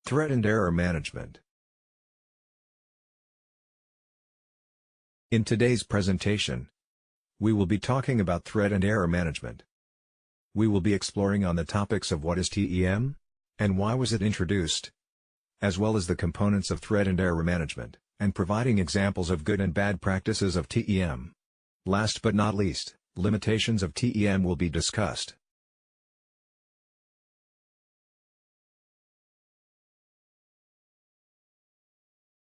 Threat and error management. In today's presentation, we will be talking about threat and error management. We will be exploring on the topics of what is TEM, and why was it introduced, as well as the components of threat and error management, and providing examples of good and bad practices of TEM. Last but not least, limitations of TEM will be discussed.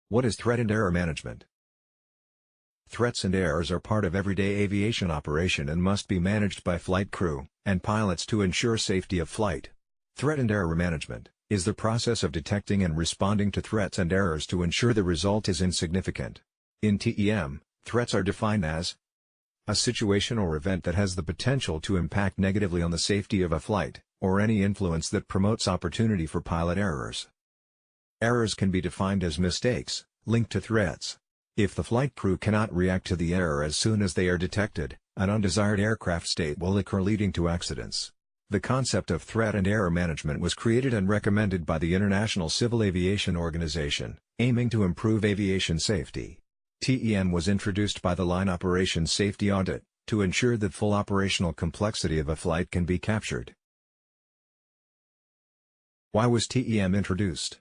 What is threat and error management? Threats and errors are part of everyday aviation operation and must be managed by flight crew and pilots to ensure safety of flight. Threat and error management is the process of detecting and responding to threats and errors to ensure the result is insignificant. In TEM, threats are defined as a situation or event that has the potential to impact negatively on the safety of a flight, or any influence that promotes opportunity for pilot errors. Errors can be defined as mistakes linked to threats. If the flight crew cannot react to the error as soon as they are detected, an undesired aircraft state will occur leading to accidents. The concept of threat and error management was created and recommended by the International Civil Aviation Organization, aiming to improve aviation safety. TEM was introduced by the Line Operations Safety Audit, to ensure that full operational complexity of a flight can be captured. Why was TEM introduced?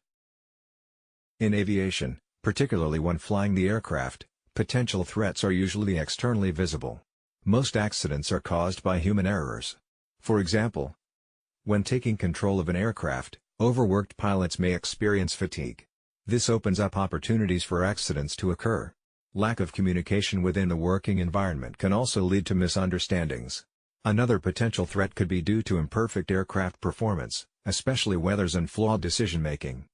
In aviation, particularly when flying the aircraft, potential threats are usually externally visible. Most accidents are caused by human errors. For example, when taking control of an aircraft, overworked pilots may experience fatigue. This opens up opportunities for accidents to occur. Lack of communication within the working environment can also lead to misunderstandings. Another potential threat could be due to imperfect aircraft performance, especially weathers and flawed decision-making.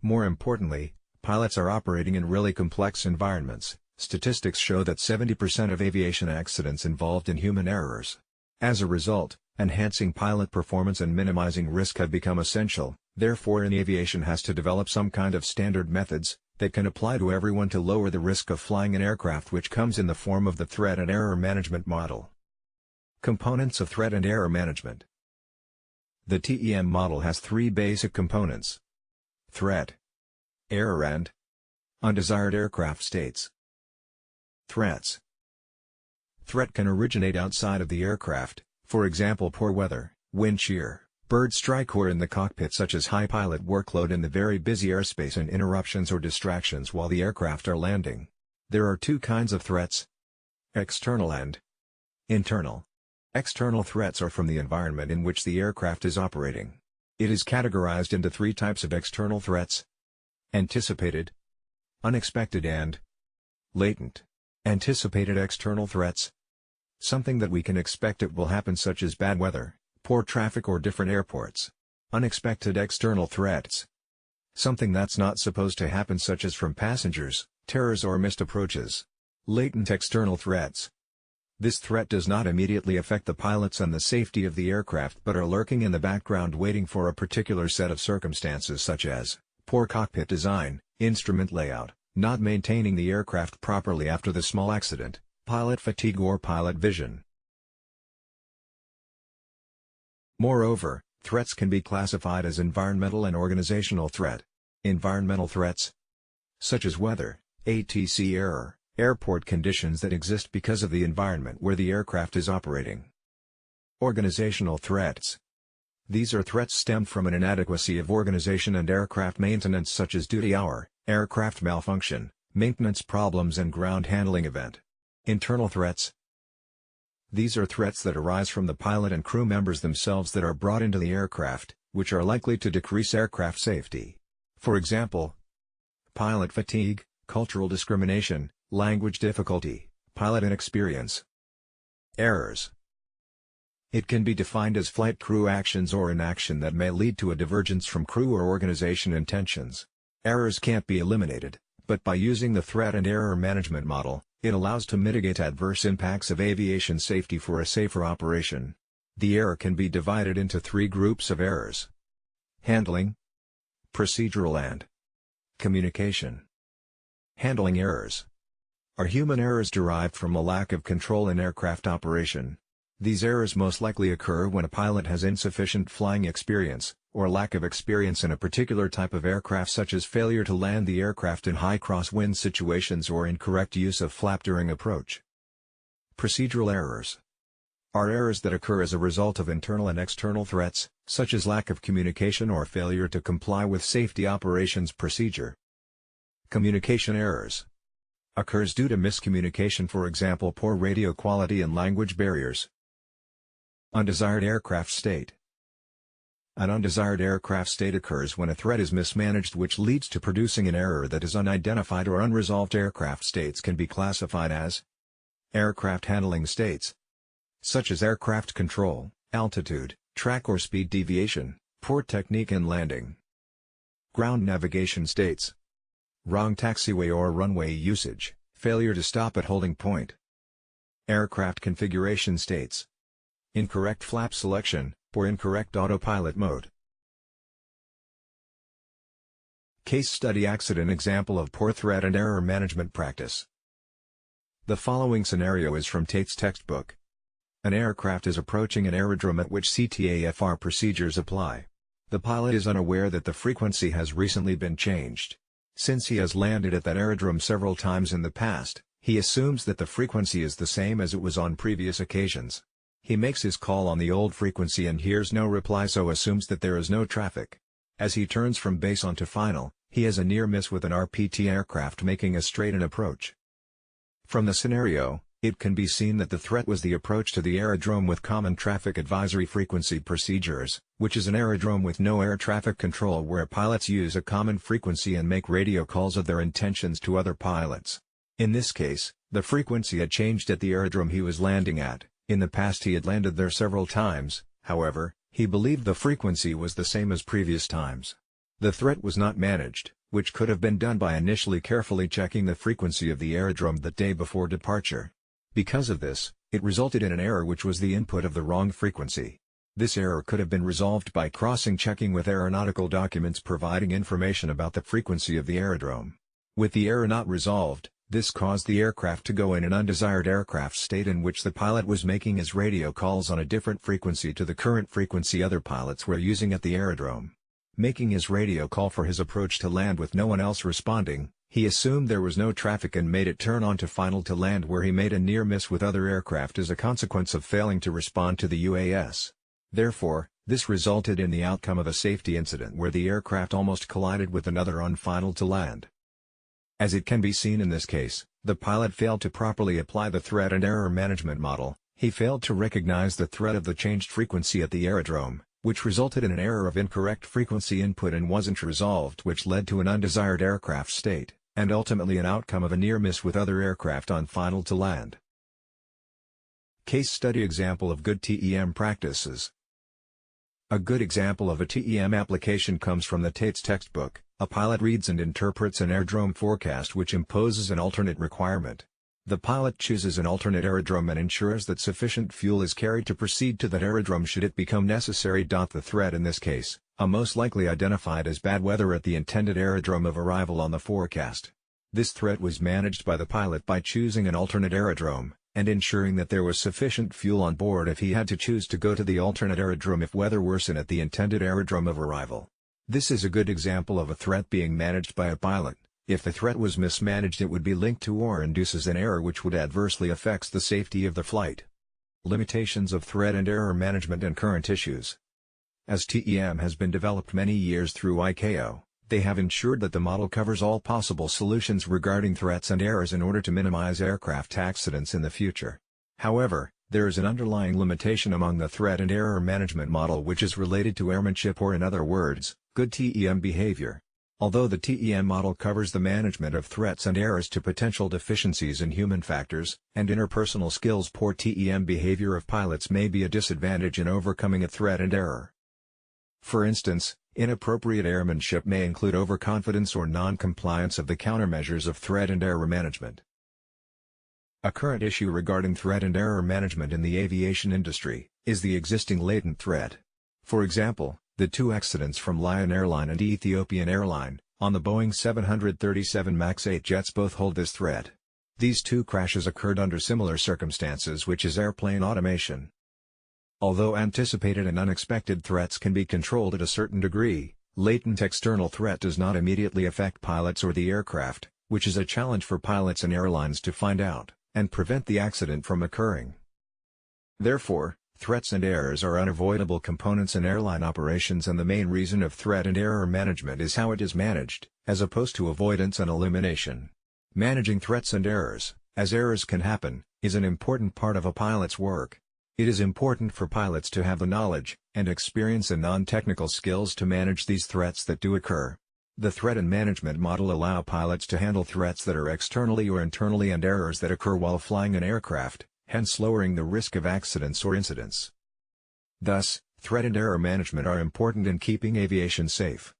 More importantly, pilots are operating in really complex environments. Statistics show that 70% of aviation accidents involved in human errors. As a result, enhancing pilot performance and minimizing risk have become essential. Therefore, aviation has to develop some kind of standard methods that can apply to everyone to lower the risk of flying an aircraft, which comes in the form of the threat and error management model. Components of threat and error management. The TEM model has three basic components: threat, error and undesired aircraft states. Threats. Threat can originate outside of the aircraft, for example poor weather, wind shear, bird strike, or in the cockpit such as high pilot workload in the very busy airspace and interruptions or distractions while the aircraft are landing. There are two kinds of threats: external and internal. External threats are from the environment in which the aircraft is operating. It is categorized into three types of external threats: anticipated, unexpected and latent. Anticipated external threats. Something that we can expect it will happen, such as bad weather, poor traffic, or different airports. Unexpected external threats. Something that's not supposed to happen, such as from passengers, terrors, or missed approaches. Latent external threats. This threat does not immediately affect the pilots and the safety of the aircraft, but are lurking in the background waiting for a particular set of circumstances, such as poor cockpit design, instrument layout, not maintaining the aircraft properly after the small accident, pilot fatigue, or pilot vision. Moreover, threats can be classified as environmental and organizational threat. Environmental threats, such as weather, ATC error, airport conditions that exist because of the environment where the aircraft is operating. Organizational threats. These are threats stemmed from an inadequacy of organization and aircraft maintenance, such as duty hour, aircraft malfunction, maintenance problems, and ground handling event. Internal threats. These are threats that arise from the pilot and crew members themselves that are brought into the aircraft, which are likely to decrease aircraft safety. For example, pilot fatigue, cultural discrimination, language difficulty, pilot inexperience. Errors. It can be defined as flight crew actions or inaction that may lead to a divergence from crew or organization intentions. Errors can't be eliminated, but by using the threat and error management model, it allows to mitigate adverse impacts of aviation safety for a safer operation. The error can be divided into three groups of errors: handling, procedural, and communication. Handling errors are human errors derived from a lack of control in aircraft operation. These errors most likely occur when a pilot has insufficient flying experience, or lack of experience in a particular type of aircraft, such as failure to land the aircraft in high crosswind situations or incorrect use of flap during approach. Procedural errors are errors that occur as a result of internal and external threats, such as lack of communication or failure to comply with safety operations procedure. Communication errors occurs due to miscommunication, for example poor radio quality and language barriers. Undesired aircraft state. An undesired aircraft state occurs when a threat is mismanaged, which leads to producing an error that is unidentified or unresolved. Aircraft states can be classified as aircraft handling states, such as aircraft control, altitude, track or speed deviation, poor technique in landing. Ground navigation states: wrong taxiway or runway usage, failure to stop at holding point. Aircraft configuration states: incorrect flap selection, or incorrect autopilot mode. Case study accident example of poor threat and error management practice. The following scenario is from Tate's textbook. An aircraft is approaching an aerodrome at which CTAFR procedures apply. The pilot is unaware that the frequency has recently been changed. Since he has landed at that aerodrome several times in the past, he assumes that the frequency is the same as it was on previous occasions. He makes his call on the old frequency and hears no reply, so assumes that there is no traffic. As he turns from base onto final, he has a near miss with an RPT aircraft making a straight-in approach. From the scenario, it can be seen that the threat was the approach to the aerodrome with common traffic advisory frequency procedures, which is an aerodrome with no air traffic control where pilots use a common frequency and make radio calls of their intentions to other pilots. In this case, the frequency had changed at the aerodrome he was landing at. In the past he had landed there several times, however, he believed the frequency was the same as previous times. The threat was not managed, which could have been done by initially carefully checking the frequency of the aerodrome the day before departure. Because of this, it resulted in an error which was the input of the wrong frequency. This error could have been resolved by crossing-checking with aeronautical documents providing information about the frequency of the aerodrome. With the error not resolved, this caused the aircraft to go in an undesired aircraft state in which the pilot was making his radio calls on a different frequency to the current frequency other pilots were using at the aerodrome. Making his radio call for his approach to land with no one else responding, he assumed there was no traffic and made it turn on to final to land, where he made a near miss with other aircraft as a consequence of failing to respond to the UAS. Therefore, this resulted in the outcome of a safety incident where the aircraft almost collided with another on final to land. As it can be seen in this case, the pilot failed to properly apply the threat and error management model. He failed to recognize the threat of the changed frequency at the aerodrome, which resulted in an error of incorrect frequency input and wasn't resolved, which led to an undesired aircraft state, and ultimately an outcome of a near miss with other aircraft on final to land. Case study example of good TEM practices. A good example of a TEM application comes from the Tate's textbook. A pilot reads and interprets an aerodrome forecast which imposes an alternate requirement. The pilot chooses an alternate aerodrome and ensures that sufficient fuel is carried to proceed to that aerodrome should it become necessary. The threat in this case, most likely identified as bad weather at the intended aerodrome of arrival on the forecast. This threat was managed by the pilot by choosing an alternate aerodrome, and ensuring that there was sufficient fuel on board if he had to choose to go to the alternate aerodrome if weather worsened at the intended aerodrome of arrival. This is a good example of a threat being managed by a pilot. If the threat was mismanaged, it would be linked to or induces an error which would adversely affect the safety of the flight. Limitations of threat and error management and current issues. As TEM has been developed many years through ICAO, they have ensured that the model covers all possible solutions regarding threats and errors in order to minimize aircraft accidents in the future. However, there is an underlying limitation among the threat and error management model which is related to airmanship, or in other words, good TEM behavior. Although the TEM model covers the management of threats and errors to potential deficiencies in human factors and interpersonal skills, poor TEM behavior of pilots may be a disadvantage in overcoming a threat and error. For instance, inappropriate airmanship may include overconfidence or non-compliance of the countermeasures of threat and error management. A current issue regarding threat and error management in the aviation industry is the existing latent threat. For example, the two accidents from Lion Airline and Ethiopian Airline, on the Boeing 737 MAX 8 jets, both hold this threat. These two crashes occurred under similar circumstances, which is airplane automation. Although anticipated and unexpected threats can be controlled at a certain degree, latent external threat does not immediately affect pilots or the aircraft, which is a challenge for pilots and airlines to find out and prevent the accident from occurring. Therefore, threats and errors are unavoidable components in airline operations, and the main reason of threat and error management is how it is managed, as opposed to avoidance and elimination. Managing threats and errors, as errors can happen, is an important part of a pilot's work. It is important for pilots to have the knowledge and experience and non-technical skills to manage these threats that do occur. The threat and management model allow pilots to handle threats that are externally or internally and errors that occur while flying an aircraft, hence lowering the risk of accidents or incidents. Thus, threat and error management are important in keeping aviation safe.